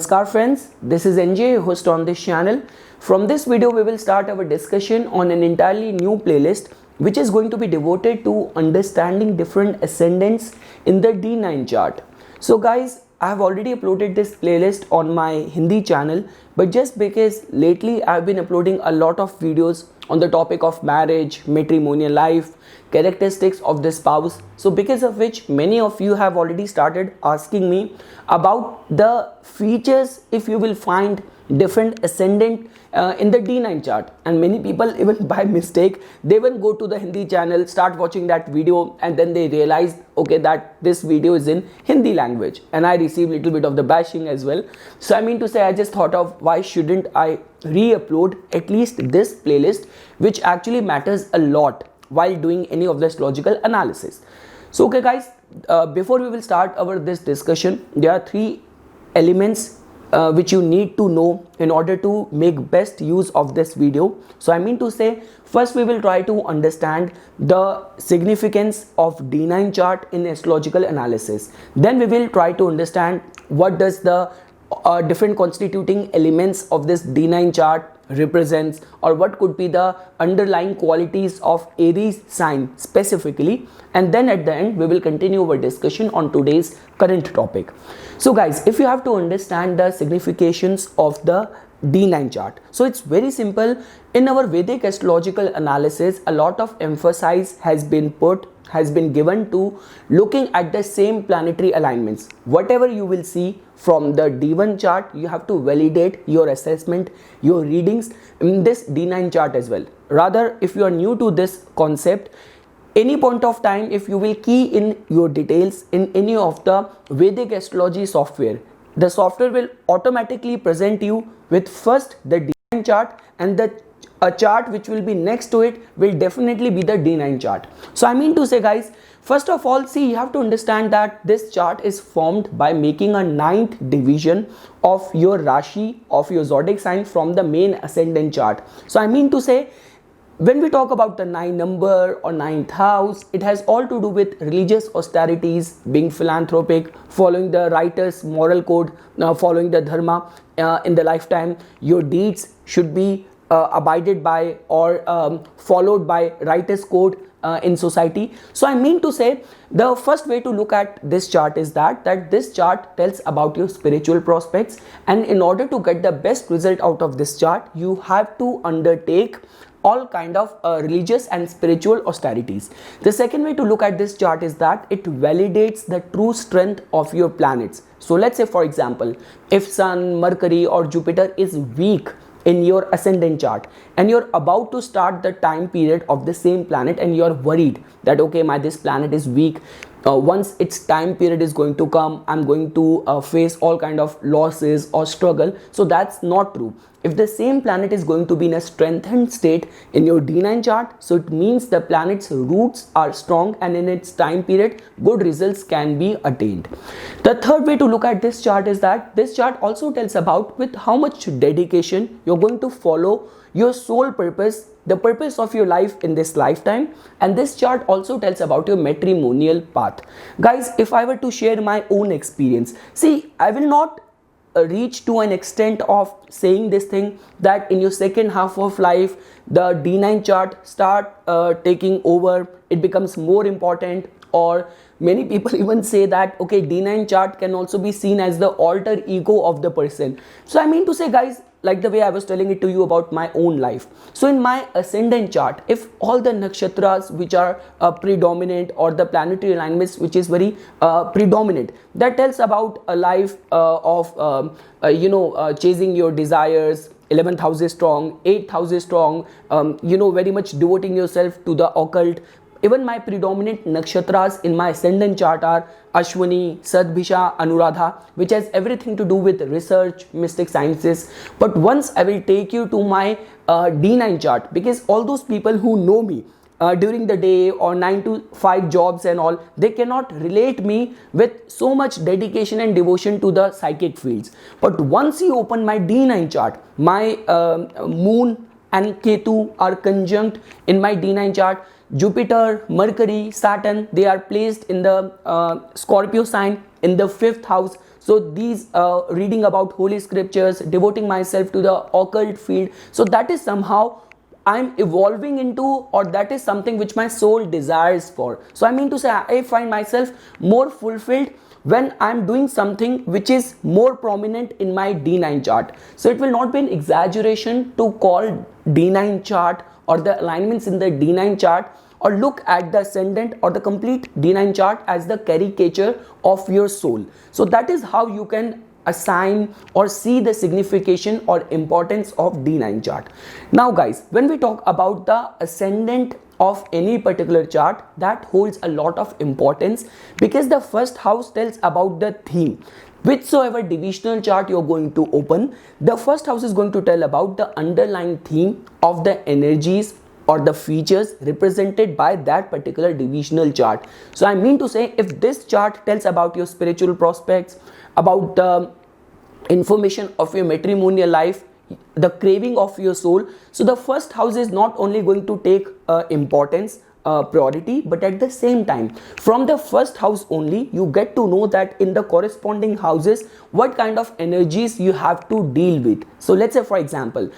Namaskar friends, this is NJ, host on this channel. From this video we will start our discussion on an entirely new playlist which is going to be devoted to understanding different ascendants in the D9 chart. So guys, I have already uploaded this playlist on my Hindi channel, but just because lately I have been uploading a lot of videos on the topic of marriage, matrimonial life, characteristics of the spouse, so because of which many of you have already started asking me about the features if you will find different ascendant in the D9 chart, and many people even by mistake they even go to the Hindi channel, start watching that video, and then they realize okay that this video is in Hindi language, and I receive little bit of the bashing as well. So I mean to say, I just thought of why shouldn't I re-upload at least this playlist which actually matters a lot while doing any of the astrological analysis. So okay guys, before we will start our this discussion, there are three elements which you need to know in order to make best use of this video. So I mean to say, first we will try to understand the significance of D9 chart in astrological analysis. Then we will try to understand what does the different constituting elements of this D9 chart represents, or what could be the underlying qualities of Aries sign specifically, and then at the end we will continue our discussion on today's current topic. So guys, if you have to understand the significations of the D9 chart, so it's very simple. In our Vedic astrological analysis, a lot of emphasis has been given to looking at the same planetary alignments. Whatever you will see from the D1 chart, you have to validate your assessment, your readings in this D9 chart as well. Rather, if you are new to this concept, any point of time, if you will key in your details in any of the Vedic astrology software, the software will automatically present you with first the D9 chart, and a chart which will be next to it will definitely be the D9 chart. So I mean to say guys, first of all, see, you have to understand that this chart is formed by making a ninth division of your Rashi, of your zodiac sign from the main ascendant chart. So I mean to say, when we talk about the 9 number or 9th house, it has all to do with religious austerities, being philanthropic, following the writer's moral code, following the dharma in the lifetime. Your deeds should be abided by or followed by writer's code in society. So I mean to say, the first way to look at this chart is that this chart tells about your spiritual prospects, and in order to get the best result out of this chart, you have to undertake all kind of religious and spiritual austerities. The second way to look at this chart is that it validates the true strength of your planets. So let's say, for example, if Sun, Mercury or Jupiter is weak in your ascendant chart, and you're about to start the time period of the same planet, and you're worried that okay, this planet is weak, once its time period is going to come, I'm going to face all kind of losses or struggle. So that's not true. If the same planet is going to be in a strengthened state in your D9 chart, so it means the planet's roots are strong, and in its time period good results can be attained. The third way to look at this chart is that this chart also tells about with how much dedication you're going to follow your soul purpose, the purpose of your life in this lifetime. And this chart also tells about your matrimonial path. Guys, if I were to share my own experience, see, I will not reach to an extent of saying this thing that in your second half of life the D9 chart start taking over, it becomes more important, or many people even say that okay, D9 chart can also be seen as the alter ego of the person. So I mean to say guys, like the way I was telling it to you about my own life. So in my ascendant chart, if all the nakshatras which are predominant, or the planetary alignments which is very predominant, that tells about a life of chasing your desires. 11th house is strong, 8th house is strong, very much devoting yourself to the occult. Even my predominant nakshatras in my ascendant chart are Ashwini, Sadbhisha, Anuradha, which has everything to do with research, mystic sciences. But once I will take you to my D9 chart, because all those people who know me during the day or 9 to 5 jobs and all, they cannot relate me with so much dedication and devotion to the psychic fields. But once you open my D9 chart, my moon and Ketu are conjunct in my D9 chart. Jupiter, Mercury, Saturn, they are placed in the Scorpio sign in the 5th house. So these reading about holy scriptures, devoting myself to the occult field, so that is somehow I'm evolving into, or that is something which my soul desires for. So I mean to say, I find myself more fulfilled when I'm doing something which is more prominent in my D9 chart. So it will not be an exaggeration to call D9 chart or the alignments in the D9 chart, or look at the ascendant or the complete D9 chart as the caricature of your soul. So that is how you can assign or see the signification or importance of D9 chart. Now guys, when we talk about the ascendant of any particular chart, that holds a lot of importance, because the first house tells about the theme. Whichsoever divisional chart you're going to open, the first house is going to tell about the underlying theme of the energies or the features represented by that particular divisional chart. So I mean to say, if this chart tells about your spiritual prospects, about the information of your matrimonial life, the craving of your soul, so the first house is not only going to take importance, priority, but at the same time, from the first house only, you get to know that in the corresponding houses what kind of energies you have to deal with. So let's say, for example,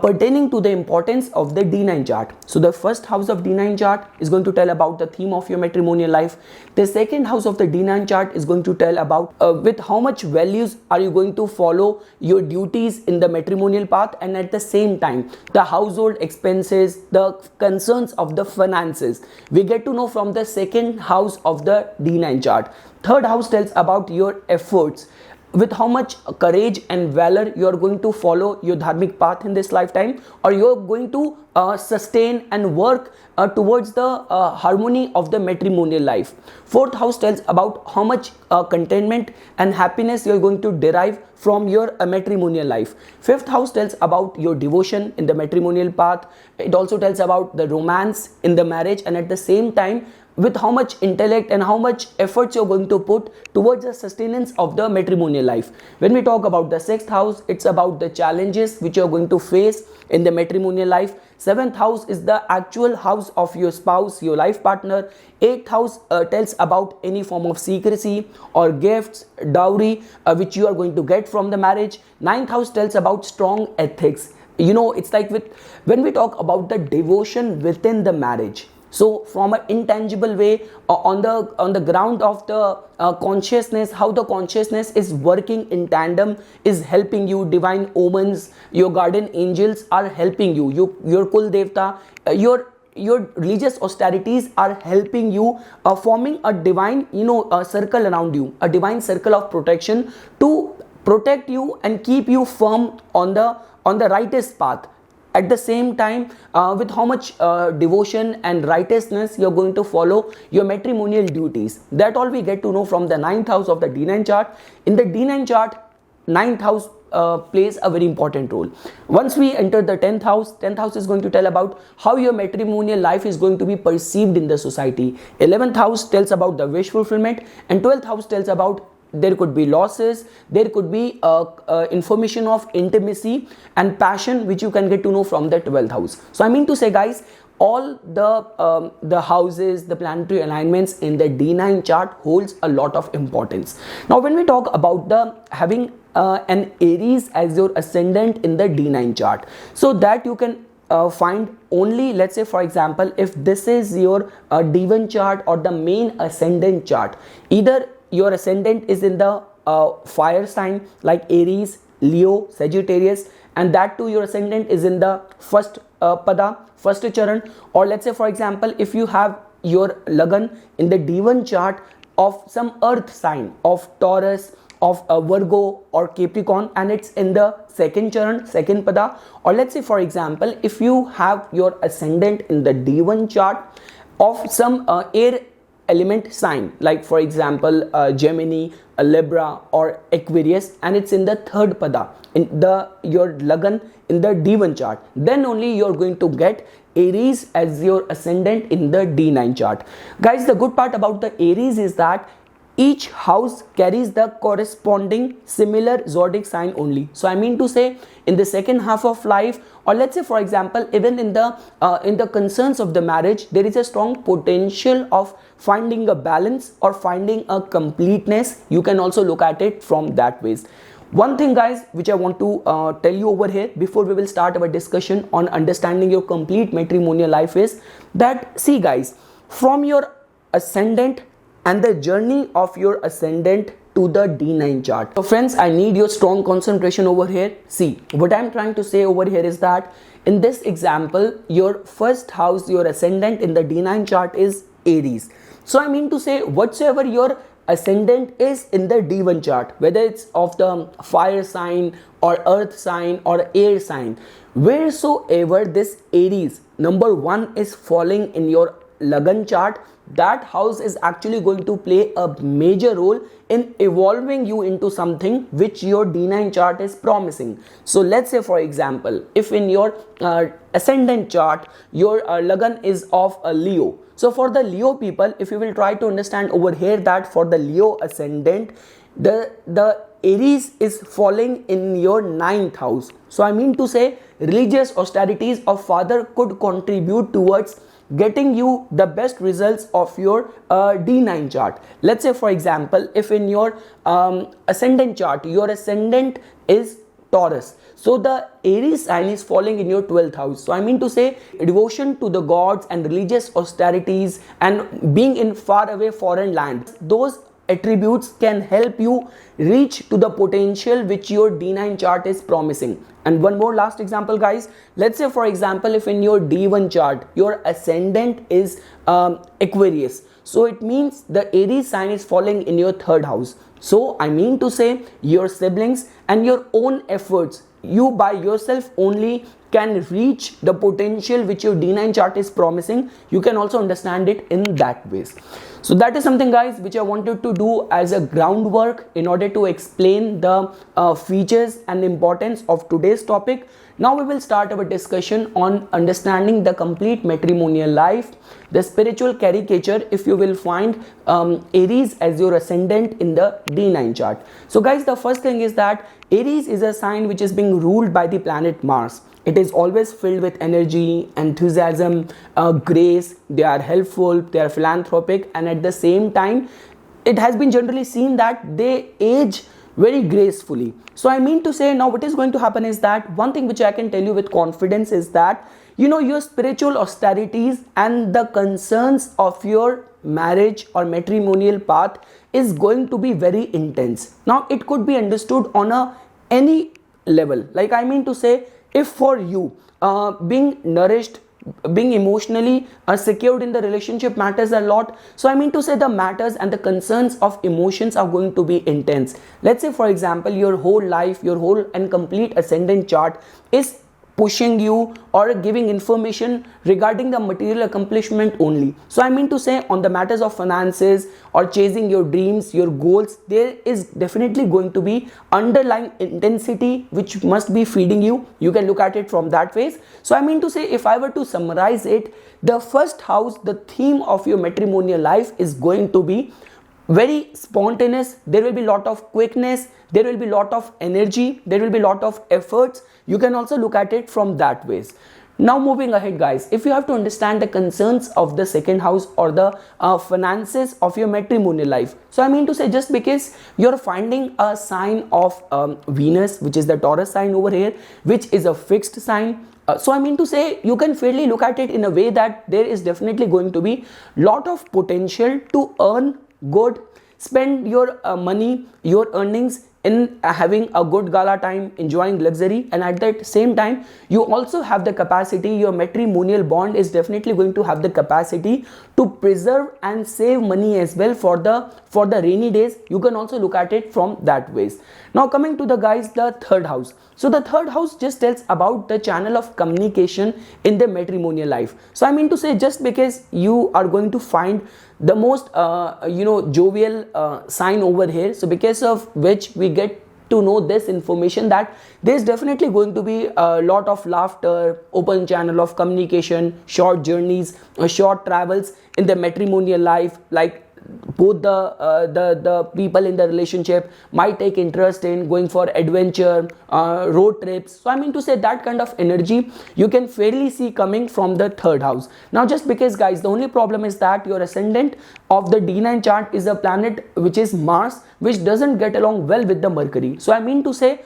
pertaining to the importance of the D9 chart. So the first house of D9 chart is going to tell about the theme of your matrimonial life. The second house of the D9 chart is going to tell about with how much values are you going to follow your duties in the matrimonial path, and at the same time the household expenses, the concerns of the finances, we get to know from the second house of the D9 chart. Third house tells about your efforts, with how much courage and valor you are going to follow your dharmic path in this lifetime, or you are going to sustain and work towards the harmony of the matrimonial life. Fourth house tells about how much contentment and happiness you are going to derive from your matrimonial life. Fifth house tells about your devotion in the matrimonial path. It also tells about the romance in the marriage, and at the same time with how much intellect and how much efforts you're going to put towards the sustenance of the matrimonial life. When we talk about the sixth house, it's about the challenges which you're going to face in the matrimonial life. Seventh house is the actual house of your spouse, your life partner. Eighth house tells about any form of secrecy or gifts, dowry which you are going to get from the marriage. Ninth house tells about strong ethics. You know, it's like when we talk about the devotion within the marriage, so from an intangible way, on the ground of the consciousness, how the consciousness is working in tandem, is helping you. Divine omens, your guardian angels are helping you. Your Kul Devta, your religious austerities are helping you, forming a divine circle around you, a divine circle of protection to protect you and keep you firm on the righteous path. At the same time, with how much devotion and righteousness you're going to follow your matrimonial duties. That all we get to know from the 9th house of the D9 chart. In the D9 chart, 9th house plays a very important role. Once we enter the 10th house is going to tell about how your matrimonial life is going to be perceived in the society. 11th house tells about the wish fulfillment, and 12th house tells about there could be losses, there could be information of intimacy and passion which you can get to know from the 12th house. So I mean to say, guys, all the houses, the planetary alignments in the D9 chart holds a lot of importance. Now when we talk about the having an Aries as your ascendant in the D9 chart, so that you can find only, let's say for example, if this is your D1 chart or the main ascendant chart, either your ascendant is in the fire sign like Aries, Leo, Sagittarius, and that too your ascendant is in the first pada, first charan, or let's say for example, if you have your Lagan in the D1 chart of some earth sign of Taurus, of Virgo or Capricorn, and it's in the second charan, second pada, or let's say for example, if you have your ascendant in the D1 chart of some air element sign like for example Gemini, Libra or Aquarius, and it's in the third pada in your Lagan in the D1 chart, then only you're going to get Aries as your ascendant in the D9 chart. Guys, the good part about the Aries is that each house carries the corresponding similar zodiac sign only. So I mean to say, in the second half of life, or let's say for example even in the concerns of the marriage, there is a strong potential of finding a balance or finding a completeness. You can also look at it from that ways. One thing guys which I want to tell you over here before we will start our discussion on understanding your complete matrimonial life is that, see guys, from your ascendant and the journey of your ascendant to the D9 chart. So friends, I need your strong concentration over here. See, what I'm trying to say over here is that in this example, your first house, your ascendant in the D9 chart is Aries. So I mean to say, whatsoever your ascendant is in the D1 chart, whether it's of the fire sign or earth sign or air sign, wheresoever this Aries number 1 is falling in your Lagan chart, that house is actually going to play a major role in evolving you into something which your D9 chart is promising. So let's say for example, if in your ascendant chart your Lagan is of a Leo. So for the Leo people, if you will try to understand over here that for the Leo ascendant, the Aries is falling in your 9th house. So I mean to say, religious austerities of father could contribute towards getting you the best results of your D9 chart. Let's say for example, if in your ascendant chart, your ascendant is Taurus, so the Aries sign is falling in your 12th house. So I mean to say, devotion to the gods and religious austerities and being in far away foreign land, those attributes can help you reach to the potential which your D9 chart is promising. And one more last example guys, let's say for example, if in your D1 chart your ascendant is Aquarius, so it means the Aries sign is falling in your 3rd house. So I mean to say, your siblings and your own efforts, you by yourself only can reach the potential which your D9 chart is promising. You can also understand it in that ways. So that is something guys which I wanted to do as a groundwork in order to explain the features and importance of today's topic. Now we will start our discussion on understanding the complete matrimonial life, the spiritual caricature if you will find Aries as your ascendant in the D9 chart. So guys, the first thing is that Aries is a sign which is being ruled by the planet Mars. It is always filled with energy, enthusiasm, grace. They are helpful, they are philanthropic, and at the same time it has been generally seen that they age very gracefully. So I mean to say, now what is going to happen is that one thing which I can tell you with confidence is that, you know, your spiritual austerities and the concerns of your marriage or matrimonial path is going to be very intense. Now it could be understood on any level. Like I mean to say, if for you being nourished, being emotionally secured in the relationship matters a lot, so I mean to say the matters and the concerns of emotions are going to be intense. Let's say for example, your whole life, your whole and complete ascendant chart is pushing you or giving information regarding the material accomplishment only. So I mean to say, on the matters of finances or chasing your dreams, your goals, there is definitely going to be underlying intensity which must be feeding you. You can look at it from that ways. So I mean to say, if I were to summarize it, the first house, the theme of your matrimonial life is going to be very spontaneous. There will be lot of quickness, there will be lot of energy, there will be lot of efforts. You can also look at it from that ways. Now moving ahead guys, if you have to understand the concerns of the second house or the finances of your matrimonial life, so I mean to say, just because you're finding a sign of Venus, which is the Taurus sign over here, which is a fixed sign, so I mean to say, you can fairly look at it in a way that there is definitely going to be lot of potential to earn good, spend your money, your earnings in having a good gala time, enjoying luxury, and at that same time you also have the capacity, your matrimonial bond is definitely going to have the capacity to preserve and save money as well for the rainy days. You can also look at it from that ways. Now coming to the guys, the third house. So the third house just tells about the channel of communication in the matrimonial life. So I mean to say, just because you are going to find the most jovial sign over here, so because of which we get to know this information that there is definitely going to be a lot of laughter, open channel of communication, short journeys, short travels in the matrimonial life. Like both the people in the relationship might take interest in going for adventure, road trips. So I mean to say that kind of energy you can fairly see coming from the third house. Now just because guys, the only problem is that your ascendant of the D9 chart is a planet which is Mars, which doesn't get along well with the Mercury. So I mean to say,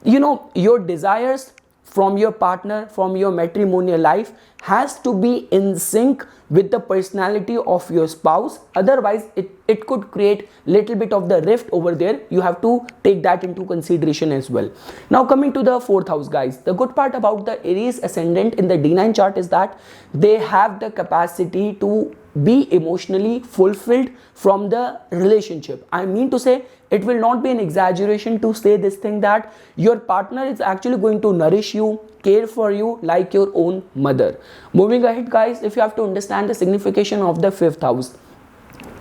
you know, your desires from your partner, from your matrimonial life has to be in sync with the personality of your spouse. Otherwise it could create little bit of the rift over there. You have to take that into consideration as well. Now coming to the fourth house guys, the good part about the Aries ascendant in the D9 chart is that they have the capacity to be emotionally fulfilled from the relationship. I mean to say, it will not be an exaggeration to say this thing that your partner is actually going to nourish you, care for you like your own mother. Moving ahead guys, if you have to understand the signification of the fifth house.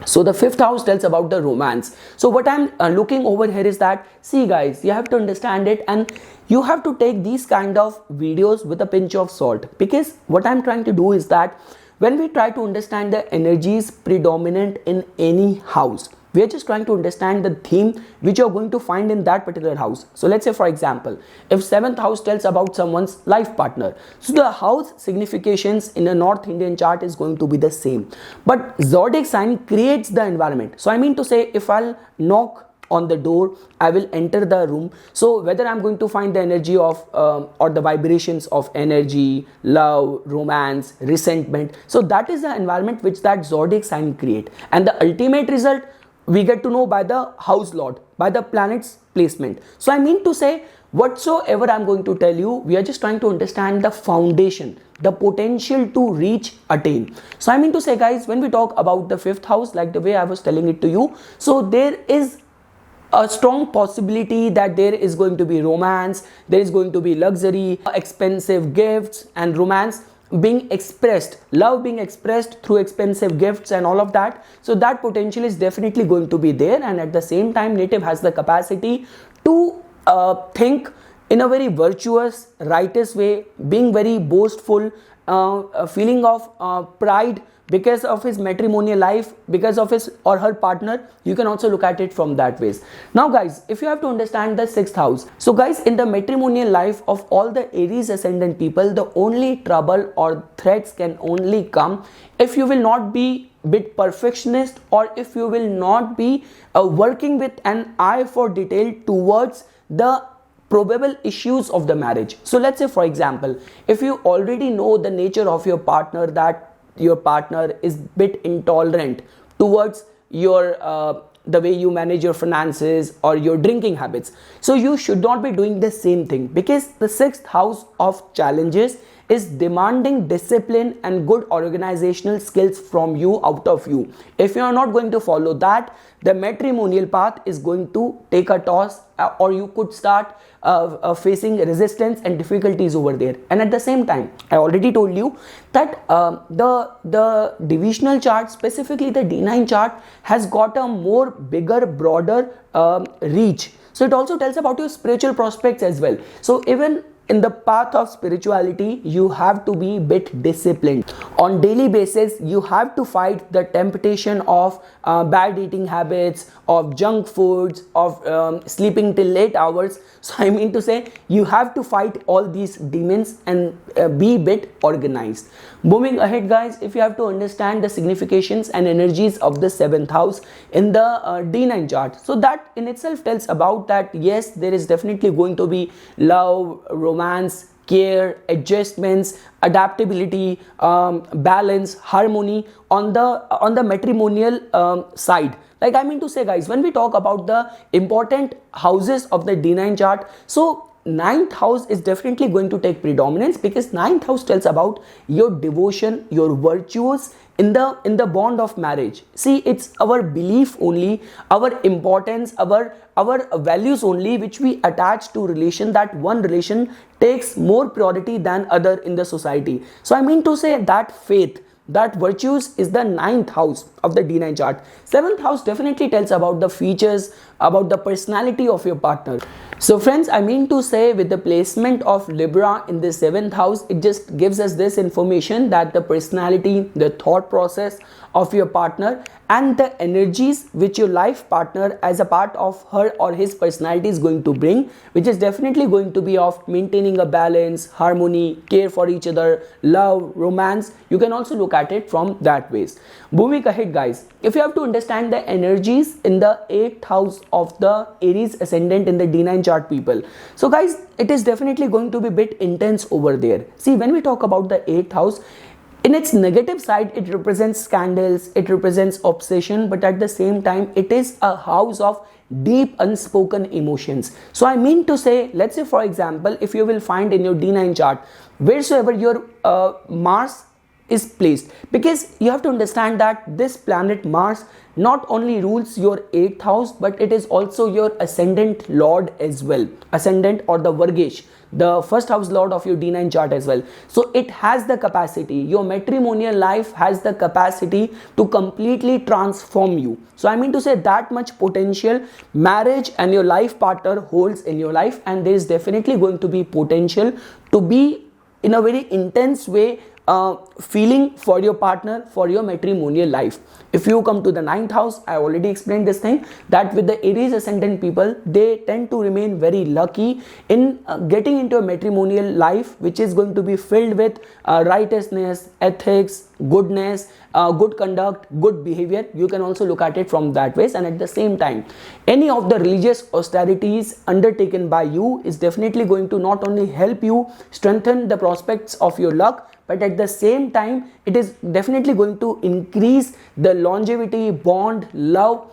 So the fifth house tells about the romance. So what I'm looking over here is that, see guys, you have to understand it and you have to take these kind of videos with a pinch of salt, because what I'm trying to do is that when we try to understand the energies predominant in any house, we are just trying to understand the theme which you're going to find in that particular house. So let's say for example, if seventh house tells about someone's life partner, so the house significations in a North Indian chart is going to be the same, but zodiac sign creates the environment. So I mean to say, if I'll knock on the door, I will enter the room. So whether I'm going to find the energy of or the vibrations of energy, love, romance, resentment, so that is the environment which that zodiac sign create, and the ultimate result we get to know by the house lord, by the planet's placement. So I mean to say, whatsoever I'm going to tell you, we are just trying to understand the foundation, the potential to reach, attain. So I mean to say guys, when we talk about the fifth house, like the way I was telling it to you, so there is a strong possibility that there is going to be romance, there is going to be luxury, expensive gifts, and romance being expressed, love being expressed through expensive gifts and all of that. So that potential is definitely going to be there, and at the same time native has the capacity to think in a very virtuous, righteous way, being very boastful, a feeling of pride because of his matrimonial life, because of his or her partner. You can also look at it from that ways. Now guys, if you have to understand the sixth house, so guys, in the matrimonial life of all the Aries ascendant people, the only trouble or threats can only come if you will not be bit perfectionist, or if you will not be working with an eye for detail towards the probable issues of the marriage. So let's say for example, if you already know the nature of your partner, that your partner is bit intolerant towards your the way you manage your finances or your drinking habits, so you should not be doing the same thing, because the sixth house of challenges is demanding discipline and good organizational skills from you, out of you. If you are not going to follow that, the matrimonial path is going to take a toss, or you could start facing resistance and difficulties over there. And at the same time, I already told you that the divisional chart, specifically the D9 chart, has got a more bigger, broader reach. So it also tells about your spiritual prospects as well. So even in the path of spirituality, you have to be bit disciplined. On daily basis, you have to fight the temptation of bad eating habits, of junk foods, of sleeping till late hours. So I mean to say, you have to fight all these demons and be bit organized. Moving ahead guys, if you have to understand the significations and energies of the seventh house in the D9 chart, so that in itself tells about that yes, there is definitely going to be love, romance, care, adjustments, adaptability, balance, harmony on the matrimonial side. Like I mean to say guys, when we talk about the important houses of the D9 chart, so ninth house is definitely going to take predominance, because ninth house tells about your devotion, your virtues in the bond of marriage. See, it's our belief only, our importance, our values only, which we attach to relation, that one relation takes more priority than other in the society. So I mean to say that faith, that virtues is the ninth house of the D9 chart. Seventh house definitely tells about the features about the personality of your partner. So friends, I mean to say, with the placement of Libra in the 7th house, it just gives us this information that the personality, the thought process of your partner and the energies which your life partner as a part of her or his personality is going to bring, which is definitely going to be of maintaining a balance, harmony, care for each other, love, romance. You can also look at it from that ways. Moving ahead guys, if you have to understand the energies in the 8th house of the Aries ascendant in the D9 chart people, so guys, it is definitely going to be a bit intense over there. See, when we talk about the 8th house, in its negative side, it represents scandals, it represents obsession, but at the same time, it is a house of deep unspoken emotions. So I mean to say, let's say for example, if you will find in your D9 chart, wheresoever your Mars is placed, because you have to understand that this planet Mars not only rules your 8th house, but it is also your ascendant lord as well, ascendant or the Vargesh, the first house lord of your D9 chart as well. So it has the capacity, your matrimonial life has the capacity to completely transform you. So I mean to say, that much potential marriage and your life partner holds in your life, and there is definitely going to be potential to be in a very intense way feeling for your partner, for your matrimonial life. If you come to the 9th house, I already explained this thing, that with the Aries ascendant people, they tend to remain very lucky in getting into a matrimonial life which is going to be filled with righteousness, ethics, goodness, good conduct, good behavior. You can also look at it from that ways. And at the same time, any of the religious austerities undertaken by you is definitely going to not only help you strengthen the prospects of your luck, but at the same time, it is definitely going to increase the longevity, bond, love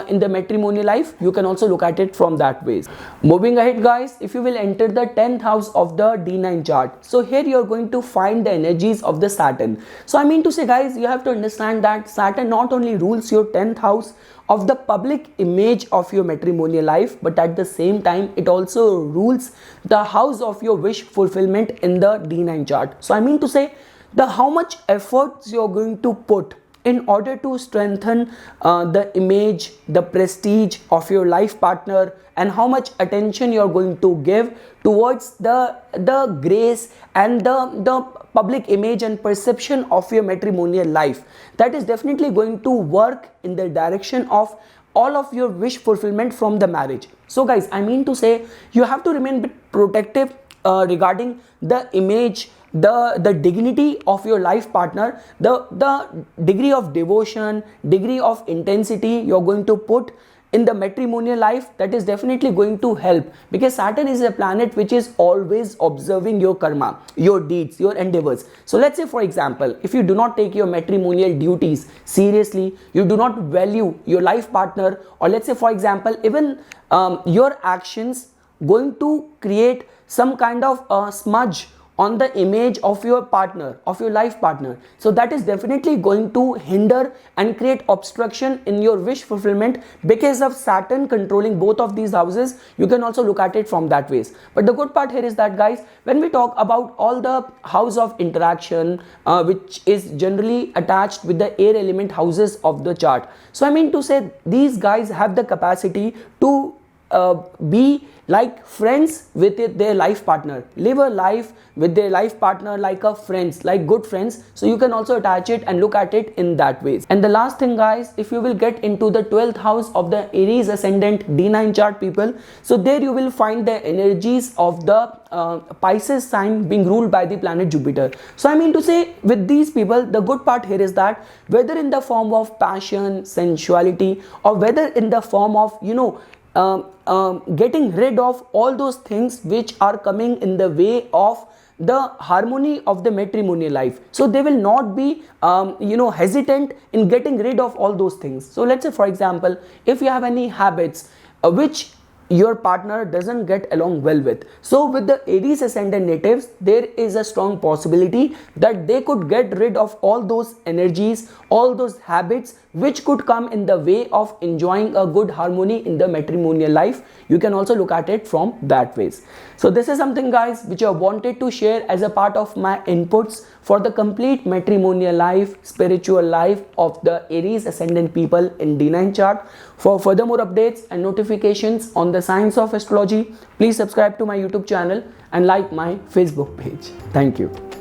in the matrimonial life. You can also look at it from that ways. Moving ahead guys, if you will enter the 10th house of the D9 chart, so here you are going to find the energies of the Saturn. So I mean to say guys, you have to understand that Saturn not only rules your 10th house of the public image of your matrimonial life, but at the same time it also rules the house of your wish fulfillment in the D9 chart. So I mean to say, the how much efforts you're going to put in order to strengthen the image, the prestige of your life partner, and how much attention you're going to give towards the grace and the public image and perception of your matrimonial life, that is definitely going to work in the direction of all of your wish fulfillment from the marriage. So guys, I mean to say, you have to remain a bit protective regarding the image, the dignity of your life partner, the degree of devotion, degree of intensity you're going to put in the matrimonial life. That is definitely going to help, because Saturn is a planet which is always observing your karma, your deeds, your endeavors. So let's say for example, if you do not take your matrimonial duties seriously, you do not value your life partner, or let's say for example, even your actions going to create some kind of smudge on the image of your partner, of your life partner. So that is definitely going to hinder and create obstruction in your wish fulfillment because of Saturn controlling both of these houses. You can also look at it from that ways. But the good part here is that guys, when we talk about all the house of interaction, which is generally attached with the air element houses of the chart. So I mean to say, these guys have the capacity to be like friends with their life partner, live a life with their life partner like a friends, like good friends. So you can also attach it and look at it in that ways. And the last thing guys, if you will get into the 12th house of the Aries ascendant D9 chart people, so there you will find the energies of the Pisces sign being ruled by the planet Jupiter. So I mean to say, with these people, the good part here is that whether in the form of passion, sensuality, or whether in the form of getting rid of all those things which are coming in the way of the harmony of the matrimonial life. So they will not be hesitant in getting rid of all those things. So let's say for example, if you have any habits which your partner doesn't get along well with. So with the Aries ascendant natives, there is a strong possibility that they could get rid of all those energies, all those habits which could come in the way of enjoying a good harmony in the matrimonial life. You can also look at it from that ways. So this is something, guys, which I wanted to share as a part of my inputs for the complete matrimonial life, spiritual life of the Aries ascendant people in D9 chart. For further more updates and notifications on the science of astrology, please subscribe to my YouTube channel and like my Facebook page. Thank you.